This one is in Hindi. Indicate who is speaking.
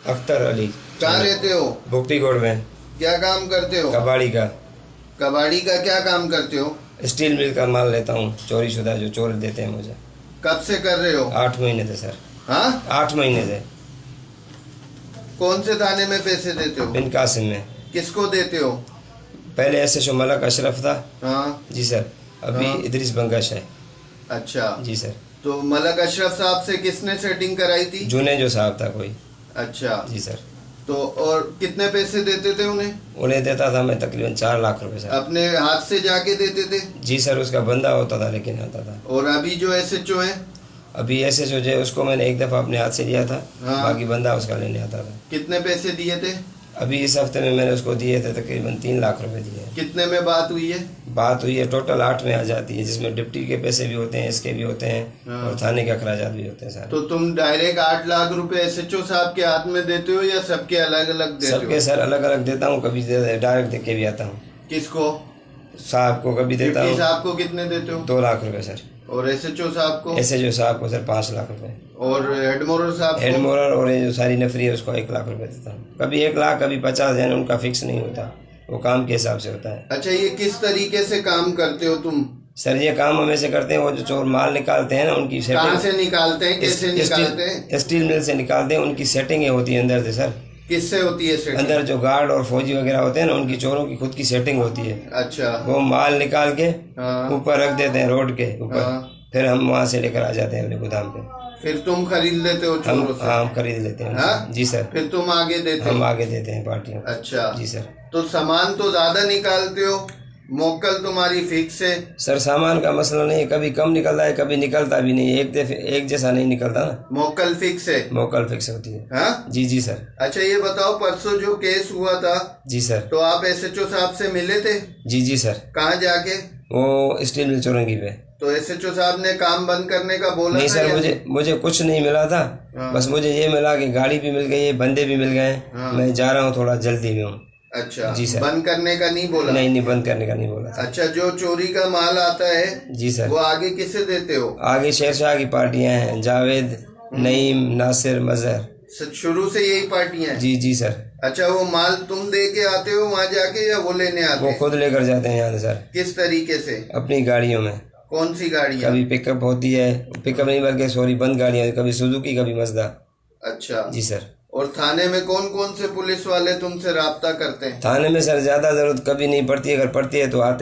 Speaker 1: अख्तर अली।
Speaker 2: कहाँ रहते हो?
Speaker 1: भुक्तिगोड़ में।
Speaker 2: क्या काम करते हो?
Speaker 1: कबाड़ी का।
Speaker 2: कबाड़ी का क्या काम करते हो?
Speaker 1: स्टील मिल का माल लेता हूँ, चोरी शुदा जो चोर देते हैं मुझे।
Speaker 2: कब से कर रहे हो?
Speaker 1: 8 महीने से सर।
Speaker 2: हाँ,
Speaker 1: 8 महीने से।
Speaker 2: कौन से थाने में पैसे देते हो?
Speaker 1: बिन कासिम में।
Speaker 2: किसको देते हो?
Speaker 1: पहले SHO मलक अशरफ था।
Speaker 2: हाँ
Speaker 1: जी सर। अभी
Speaker 2: हाँ।
Speaker 1: इदरीस बंगश है।
Speaker 2: अच्छा,
Speaker 1: जी सर।
Speaker 2: तो मलक अशरफ साहब से किसने सेटिंग कराई थी?
Speaker 1: जुने जो साहब था कोई।
Speaker 2: अच्छा,
Speaker 1: जी सर।
Speaker 2: तो और कितने पैसे देते थे उन्हें?
Speaker 1: उन्हें देता था मैं तकरीबन 4 लाख रुपए सर।
Speaker 2: अपने हाथ से जाके देते थे?
Speaker 1: जी सर, उसका बंदा होता था लेकिन आता था।
Speaker 2: और अभी जो SHO है?
Speaker 1: अभी SHO जो है उसको मैंने एक दफ़ा अपने हाथ से लिया था।
Speaker 2: हाँ।
Speaker 1: बाकी बंदा उसका लेने आता था।
Speaker 2: कितने पैसे दिए थे?
Speaker 1: अभी इस हफ्ते में मैंने उसको दिए थे तकरीबन 3 लाख रुपए दिए हैं।
Speaker 2: कितने में बात हुई है?
Speaker 1: बात हुई है टोटल 8 में आ जाती है, जिसमें डिप्टी के पैसे भी होते हैं, इसके भी होते हैं
Speaker 2: हाँ।
Speaker 1: और थाने के अखराजात भी होते हैं सारे।
Speaker 2: तो तुम डायरेक्ट 8 लाख रुपए SHO साहब के हाथ में देते हो या सबके अलग अलग देते हो?
Speaker 1: सबके सर अलग अलग देता हूँ, कभी डायरेक्ट दे के भी आता हूँ।
Speaker 2: किसको?
Speaker 1: साहब को कभी देता
Speaker 2: डिप्टी
Speaker 1: हूँ
Speaker 2: साहब को कितने देते हो?
Speaker 1: 2 लाख रुपए सर।
Speaker 2: और SHO साहब को?
Speaker 1: SHO साहब को सर 5 लाख रुपए।
Speaker 2: और हेड मोरर साहब
Speaker 1: हेड
Speaker 2: को?
Speaker 1: मोरर और ये जो सारी नफरी है उसको 1 लाख रुपए देता हूँ। कभी 1 लाख, कभी 50, यानी उनका फिक्स नहीं होता, वो काम के हिसाब से होता है।
Speaker 2: अच्छा, ये किस तरीके से काम करते हो तुम?
Speaker 1: सर ये काम हम ऐसे करते हैं, वो जो चोर माल निकालते हैं ना उनकी
Speaker 2: कहाँ से निकालते हैं, कैसे निकालते हैं?
Speaker 1: स्टील मिल से निकालते हैं, उनकी सेटिंग होती है अंदर से सर।
Speaker 2: किससे होती है सेटिंग?
Speaker 1: अंदर जो गार्ड और फौजी वगैरह होते हैं ना, उनकी चोरों की खुद की सेटिंग होती है।
Speaker 2: अच्छा।
Speaker 1: वो माल निकाल के
Speaker 2: हाँ
Speaker 1: ऊपर रख देते हैं, रोड के ऊपर।
Speaker 2: हाँ।
Speaker 1: फिर हम वहाँ से लेकर आ जाते हैं अपने गोदाम पे।
Speaker 2: फिर तुम खरीद लेते हो चोरों से?
Speaker 1: हम खरीद लेते हैं
Speaker 2: हाँ?
Speaker 1: उनसे। जी सर।
Speaker 2: फिर तुम आगे देते
Speaker 1: हम
Speaker 2: हो?
Speaker 1: आगे देते हैं पार्टियों को।
Speaker 2: अच्छा
Speaker 1: जी सर।
Speaker 2: तो सामान तो ज्यादा निकालते हो, मोकल तुम्हारी फिक्स है?
Speaker 1: सर सामान का मसला नहीं है, कभी कम निकलता है, कभी निकलता भी नहीं है, एक जैसा नहीं निकलता ना।
Speaker 2: मोकल फिक्स है?
Speaker 1: मोकल फिक्स होती है।
Speaker 2: हाँ
Speaker 1: जी जी सर।
Speaker 2: अच्छा, ये बताओ, परसों जो केस हुआ था
Speaker 1: जी सर।
Speaker 2: तो आप SHO साहब से मिले थे?
Speaker 1: जी जी सर।
Speaker 2: कहाँ जाके?
Speaker 1: वो स्टील मिल चौरंगी पे।
Speaker 2: तो SHO साहब ने काम बंद करने का बोला
Speaker 1: नहीं
Speaker 2: था
Speaker 1: सर,
Speaker 2: या
Speaker 1: मुझे कुछ नहीं मिला था।
Speaker 2: हाँ।
Speaker 1: बस मुझे ये मिला कि गाड़ी भी मिल गई है, बंदे भी मिल गए।
Speaker 2: हाँ।
Speaker 1: मैं जा रहा हूँ, थोड़ा जल्दी में हूँ।
Speaker 2: अच्छा,
Speaker 1: जी सर।
Speaker 2: बंद करने का नहीं बोला?
Speaker 1: नहीं, बंद करने का नहीं बोला था।
Speaker 2: अच्छा, जो चोरी का माल आता है
Speaker 1: जी सर।
Speaker 2: वो आगे किसे देते हो?
Speaker 1: आगे शेरशाह की पार्टियां हैं, जावेद, नईम, नासिर, मजहर।
Speaker 2: शुरू से यही पार्टियां हैं?
Speaker 1: जी जी सर।
Speaker 2: अच्छा, वो माल तुम दे के आते हो वहाँ जाके या वो लेने आते
Speaker 1: वो
Speaker 2: हैं?
Speaker 1: खुद लेकर जाते हैं यहाँ से सर,
Speaker 2: किस तरीके से?
Speaker 1: अपनी गाड़ियों में।
Speaker 2: कौन सी गाड़ियाँ?
Speaker 1: कभी पिकअप होती है, पिकअप नहीं बल्कि सॉरी बंद गाड़ियाँ, कभी सुजुकी, कभी मजदा।
Speaker 2: अच्छा
Speaker 1: जी सर।
Speaker 2: और थाने में कौन कौन से पुलिस वाले तुमसे राब्ता करते हैं?
Speaker 1: थाने में सर ज़्यादा ज़रूरत कभी नहीं पड़ती, अगर पड़ती है तो आते